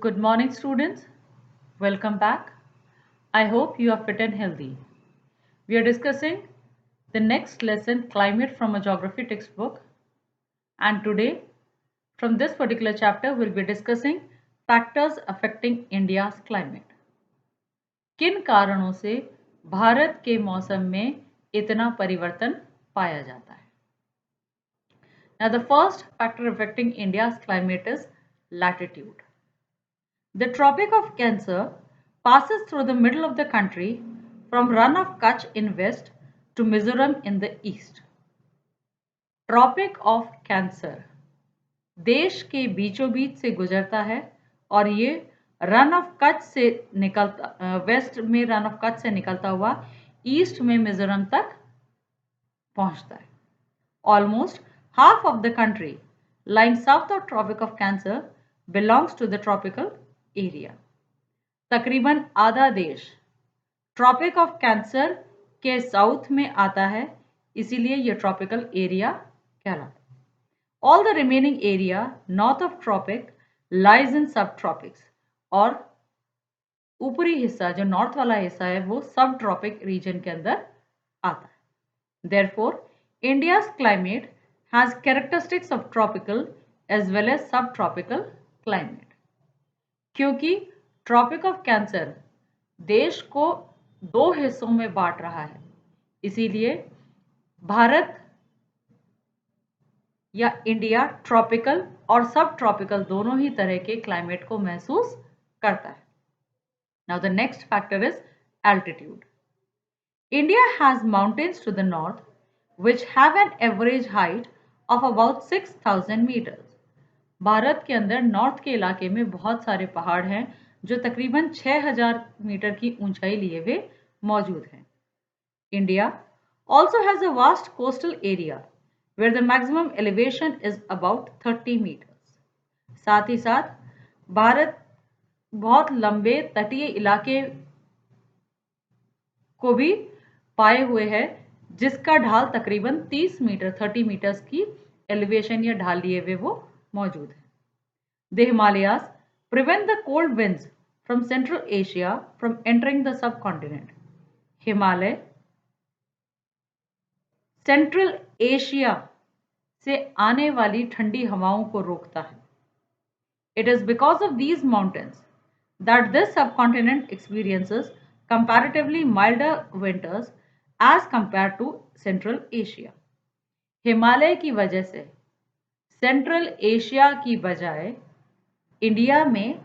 Good morning, students. Welcome back. I hope you are fit and healthy. We are discussing the next lesson, Climate, from a geography textbook. And today, from this particular chapter, we'll be discussing factors affecting India's climate. किन कारणों से भारत के मौसम में इतना परिवर्तन पाया जाता है? Now, the first factor affecting India's climate is latitude. The Tropic of Cancer passes through the middle of the country from Rann of Kutch in west to Mizoram in the east. Tropic of cancer देश के बीचों बीच से गुजरता है और ये run of Kutch से निकलता वेस्ट में रन ऑफ कच्छ से निकलता हुआ ईस्ट में मिजोरम तक पहुंचता है. Almost half of the country lying south of Tropic of Cancer belongs to the tropical area. तकरीबन आधा देश ट्रॉपिक ऑफ कैंसर के साउथ में आता है, इसीलिए यह ट्रॉपिकल एरिया कहलाता है. All the remaining area north of tropic lies in sub tropics, और ऊपरी हिस्सा जो नॉर्थ वाला हिस्सा है वो सब ट्रॉपिक रीजन के अंदर आता है. Therefore India's climate has characteristics of tropical as well as subtropical climate. क्योंकि ट्रॉपिक ऑफ कैंसर देश को दो हिस्सों में बांट रहा है, इसीलिए भारत या इंडिया ट्रॉपिकल और सब ट्रॉपिकल दोनों ही तरह के क्लाइमेट को महसूस करता है. Now the next factor is altitude. India has mountains to the north which have an average height of about 6,000 meters. भारत के अंदर नॉर्थ के इलाके में बहुत सारे पहाड़ हैं जो तकरीबन 6,000 मीटर की ऊंचाई लिए हुए मौजूद हैं. India also has a vast coastal area where the maximum elevation is about 30 meters. साथ ही साथ भारत बहुत लंबे तटीय इलाके को भी पाए हुए है जिसका ढाल तकरीबन 30 मीटर्स की एलिवेशन या ढाल लिए हुए वो मौजूद है. The Himalayas prevent the cold winds from central Asia from entering the sub continent. Himalaya Central Asia से आने वाली ठंडी हवाओं को रोकता है. It is because of these mountains that this sub continent experiences comparatively milder winters as compared to Central Asia. Himalaya की वजह से सेंट्रल एशिया की बजाय इंडिया में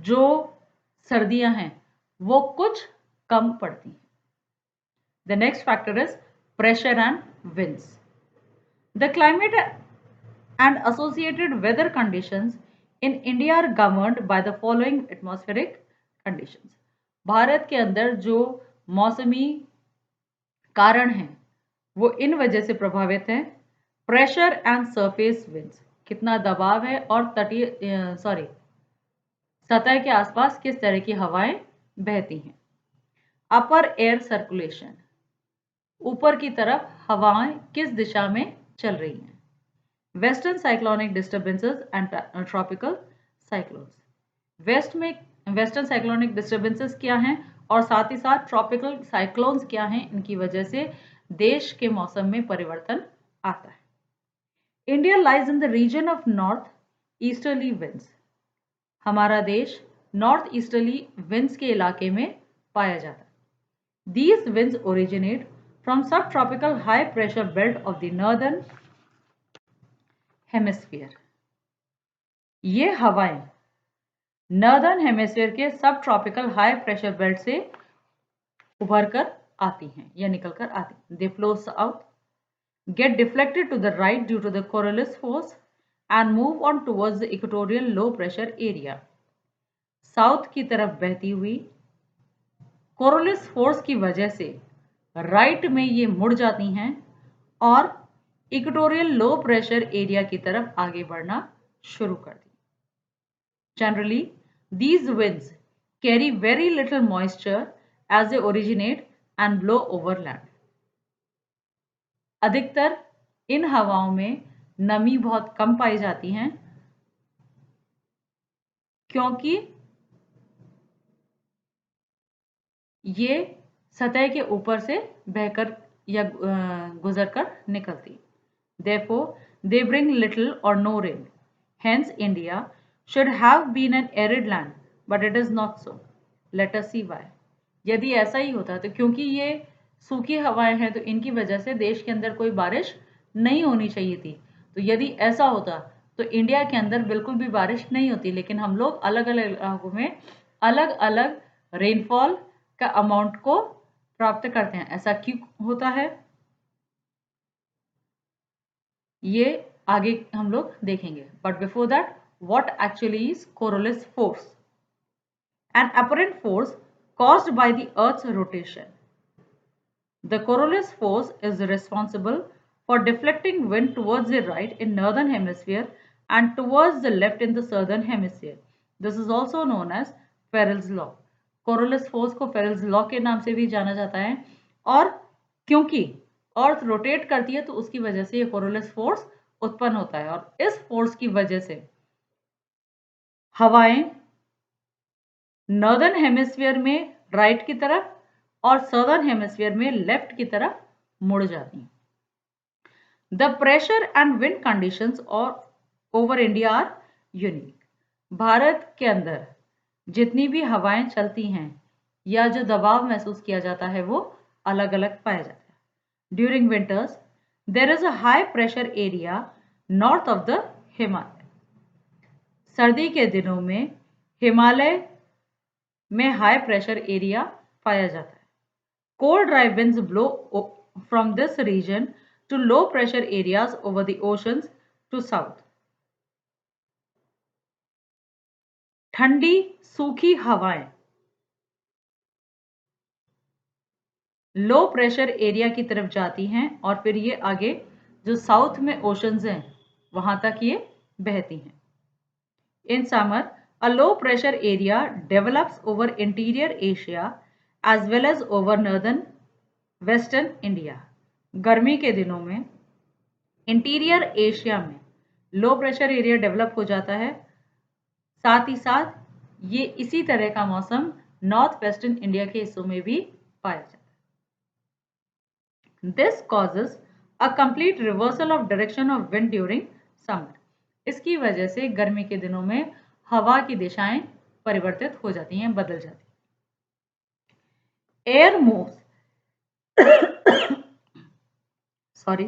जो सर्दियां हैं वो कुछ कम पड़ती हैं. The next factor is pressure and winds. The climate and associated weather conditions in India are governed by the following atmospheric conditions. Bharat के अंदर जो मौसमी कारण हैं वो इन वजह से प्रभावित हैं. प्रेशर एंड सरफेस विंड्स, कितना दबाव है और सतह के आसपास किस तरह की हवाएं बहती हैं. अपर एयर सर्कुलेशन, ऊपर की तरफ हवाएं किस दिशा में चल रही हैं. Western cyclonic disturbances and tropical cyclones. West में वेस्टर्न साइक्लोनिक डिस्टर्बेंसेस क्या हैं और साथ ही साथ ट्रॉपिकल साइक्लोन्स क्या हैं, इनकी वजह से देश के मौसम में परिवर्तन आता है. India lies in the region of north easterly winds. हमारा देश नॉर्थ ईस्टर्ली विंड्स के इलाके में पाया जाता है. दीज विंड्स ओरिजिनेट फ्रॉम सब tropical high pressure belt of the northern hemisphere. ये हवाएं नॉर्दर्न हेमिस्फीयर के सब ट्रॉपिकल हाई प्रेशर बेल्ट से उभर कर आती हैं या निकल कर आती हैं. They flow south, get deflected to the right due to the Coriolis force and move on towards the equatorial low pressure area. South की तरफ बहती हुई कोरोलिस फोर्स की वजह से राइट में ये मुड़ जाती हैं और इक्वेटोरियल लो प्रेशर एरिया की तरफ आगे बढ़ना शुरू कर दी. Generally, these winds carry very little moisture as they originate and blow over land. अधिकतर इन हवाओं में नमी बहुत कम पाई जाती हैं क्योंकि ये सतह के ऊपर से बहकर या गुजरकर निकलती। Therefore, they bring little or no rain. Hence, India should have been an arid land, but it is not so. Let us see why. यदि ऐसा ही होता तो क्योंकि ये सूखी हवाएं हैं तो इनकी वजह से देश के अंदर कोई बारिश नहीं होनी चाहिए थी। तो यदि ऐसा होता तो इंडिया के अंदर बिल्कुल भी बारिश नहीं होती, लेकिन हम लोग अलग अलग इलाकों में अलग अलग रेनफॉल का अमाउंट को प्राप्त करते हैं। ऐसा क्यों होता है ये आगे हम लोग देखेंगे। But before that, what actually is Coriolis force? An apparent force caused by the Earth's rotation. The Coriolis force is responsible for deflecting wind towards the right in northern hemisphere and towards the left in the southern hemisphere. This is also known as Farrell's law. Coriolis force को Farrell's law के नाम से भी जाना जाता है, और क्योंकि अर्थ रोटेट करती है तो उसकी वजह से ये कोरोलिस फोर्स उत्पन्न होता है, और इस फोर्स की वजह से हवाएं नॉर्दर्न हेमिस्फीयर में राइट की तरफ और सदर्न हेमिस्फीयर में लेफ्ट की तरफ मुड़ जाती हैं। The pressure and wind conditions और over India are unique. Bharat के अंदर जितनी भी हवाएं चलती हैं या जो दबाव महसूस किया जाता है वो अलग अलग पाया जाता है। During winters there is a high pressure area north of the Himalaya. सर्दी के दिनों में हिमालय में हाई प्रेशर एरिया पाया जाता है। Cold dry winds blow from this region to low pressure areas over the oceans to south. ठंडी सूखी हवाएं लो प्रेशर एरिया की तरफ जाती हैं और फिर ये आगे जो साउथ में ओशंस हैं वहां तक ये बहती हैं। In summer a low pressure area develops over interior Asia as well as over northern western India. गर्मी के दिनों में इंटीरियर एशिया में लो प्रेशर एरिया डेवलप हो जाता है, साथ ही साथ ये इसी तरह का मौसम नॉर्थ वेस्टर्न इंडिया के हिस्सों में भी पाया जाता है। This causes a complete reversal of direction of wind during summer. इसकी वजह से गर्मी के दिनों में हवा की दिशाएं परिवर्तित हो जाती हैं, बदल जाती हैं। Air moves sorry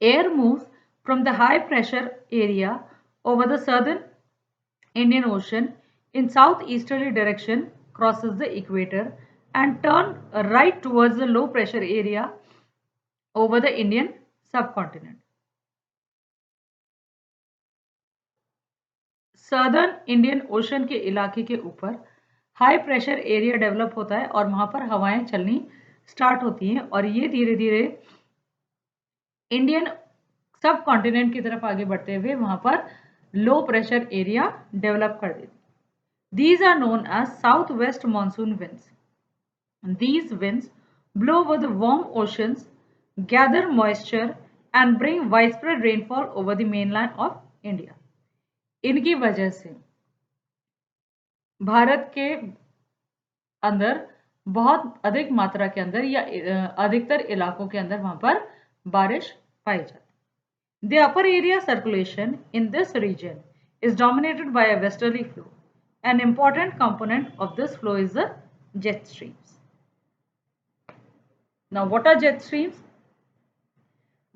Air moves from the high pressure area over the southern Indian Ocean in southeasterly direction, crosses the equator and turn right towards the low pressure area over the Indian subcontinent. Southern Indian ocean के इलाके के ऊपर high pressure area develop होता है और वहां पर हवाएं चलनी स्टार्ट होती हैं और ये धीरे धीरे इंडियन सब कॉन्टिनेंट की तरफ आगे बढ़ते हुए वहां पर लो प्रेशर एरिया डेवलप कर देती। These are known as southwest monsoon winds. These winds blow over the warm oceans, gather moisture and bring widespread rainfall over the mainland of India. इनकी वजह से भारत के अंदर बहुत अधिक मात्रा के अंदर या अधिकतर इलाकों के अंदर वहां पर बारिश पाई जाती है। The upper area circulation in this region is dominated by a westerly flow. An important component of this flow is the jet streams. Now, what are jet streams?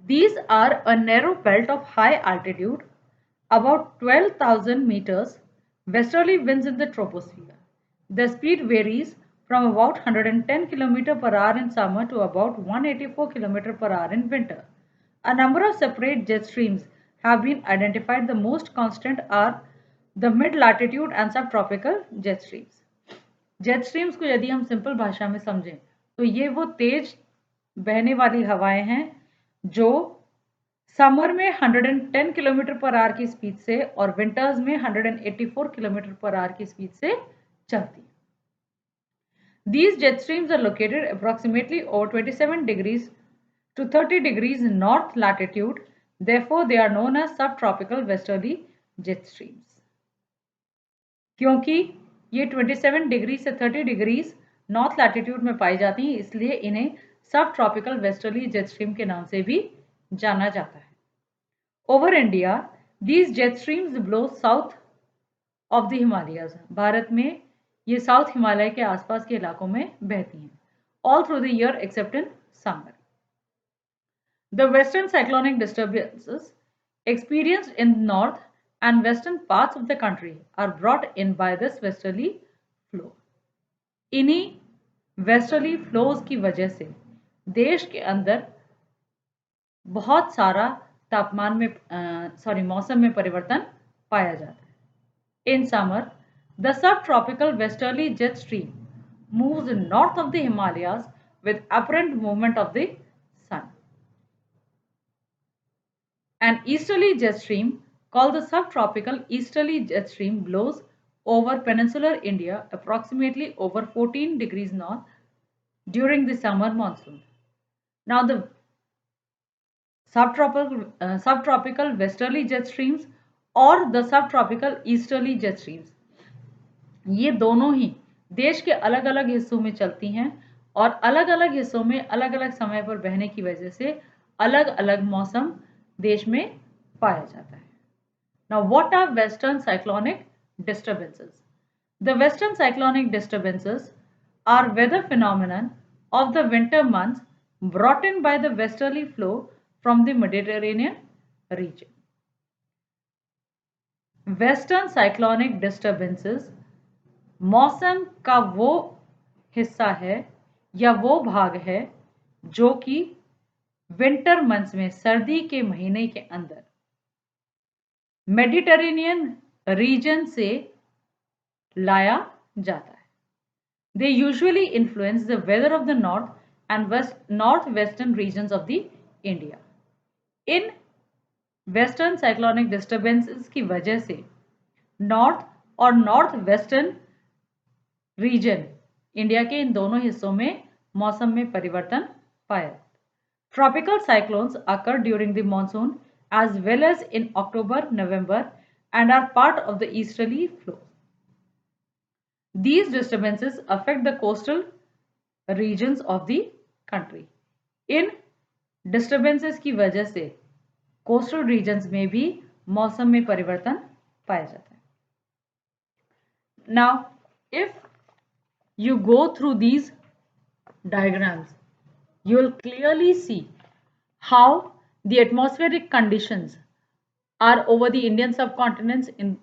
These are a narrow belt of high altitude, about 12,000 meters, westerly winds in the troposphere. The speed varies from about 110 km per hour in summer to about 184 km per hour in winter. A number of separate jet streams have been identified. The most constant are the mid-latitude and subtropical jet streams. Jet streams को यदि हम simple भाषा में समझें तो ये वो तेज बहने वाली हवाएं हैं जो समर में 110 किलोमीटर पर आवर की स्पीड से और विंटर्स में 184 किलोमीटर पर आवर की स्पीड से चलती है। These jet streams are located approximately over 27 degrees to 30 degrees north latitude. Therefore, they are known as subtropical westerly jet streams. क्योंकि ये 27 डिग्री से 30 डिग्रीज नॉर्थ लैटिट्यूड में पाई जाती हैं, इसलिए इन्हें सब ट्रॉपिकल वेस्टर्ली जेट स्ट्रीम के नाम से भी जाना जाता है. Over India these jet streams blow south of the Himalayas. Bharat में ये साउथ हिमालय के आसपास के इलाकों में बहती हैं, all through the year accept in summer. The western cyclonic disturbances experienced in north and western parts of the country are brought in by this westerly flow. इन्हीं वेस्टर्ली फ्लोज की वजह से देश के अंदर बहुत सारा तापमान में मौसम में परिवर्तन पाया जाता है. In summer, the subtropical westerly jet stream moves north of the Himalayas with apparent movement of the sun. An easterly jet stream called the subtropical easterly jet stream blows over peninsular India approximately over 14 degrees north during the summer monsoon. Now the subtropical westerly jet streams और the subtropical easterly jet streams, ये दोनों ही देश के अलग अलग हिस्सों में चलती हैं और अलग अलग हिस्सों में अलग अलग समय पर बहने की वजह से अलग अलग मौसम देश में पाया जाता है. Now what are western cyclonic disturbances? The western cyclonic disturbances are weather phenomenon of the winter months brought in by the westerly flow from the Mediterranean region. Western cyclonic disturbances मौसम का वो हिस्सा है या वो भाग है जो कि विंटर मंथ्स में सर्दी के महीने के अंदर मेडिटेरेनियन रीजन से लाया जाता है. They usually influence the weather of the north and northwestern regions of the India. In western cyclonic disturbances की वजह से नॉर्थ और नॉर्थ वेस्टर्न रीजन इंडिया के इन दोनों हिस्सों में मौसम में परिवर्तन पाया. Tropical cyclones occur during the monsoon as well as in October, November and are part of the easterly flow. These disturbances affect the coastal regions of the country. In disturbances की वजह से coastal regions में भी मौसम में परिवर्तन पाया जाता है. Now, if you go through these diagrams, you will clearly see how the atmospheric conditions are over the Indian subcontinents in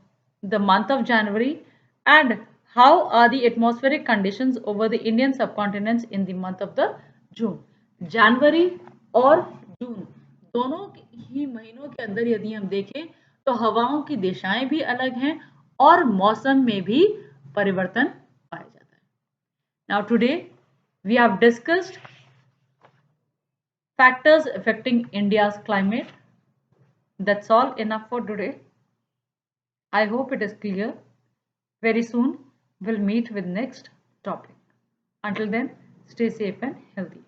the month of January and how are the atmospheric conditions over the Indian subcontinents in the month of the June. जनवरी और जून दोनों ही महीनों के अंदर यदि हम देखें तो हवाओं की दिशाएं भी अलग हैं और मौसम में भी परिवर्तन पाया जाता है. Now today we have discussed factors affecting India's climate. That's all enough for today. I hope it is clear. Very soon we'll meet with next topic. Until then, stay safe and healthy.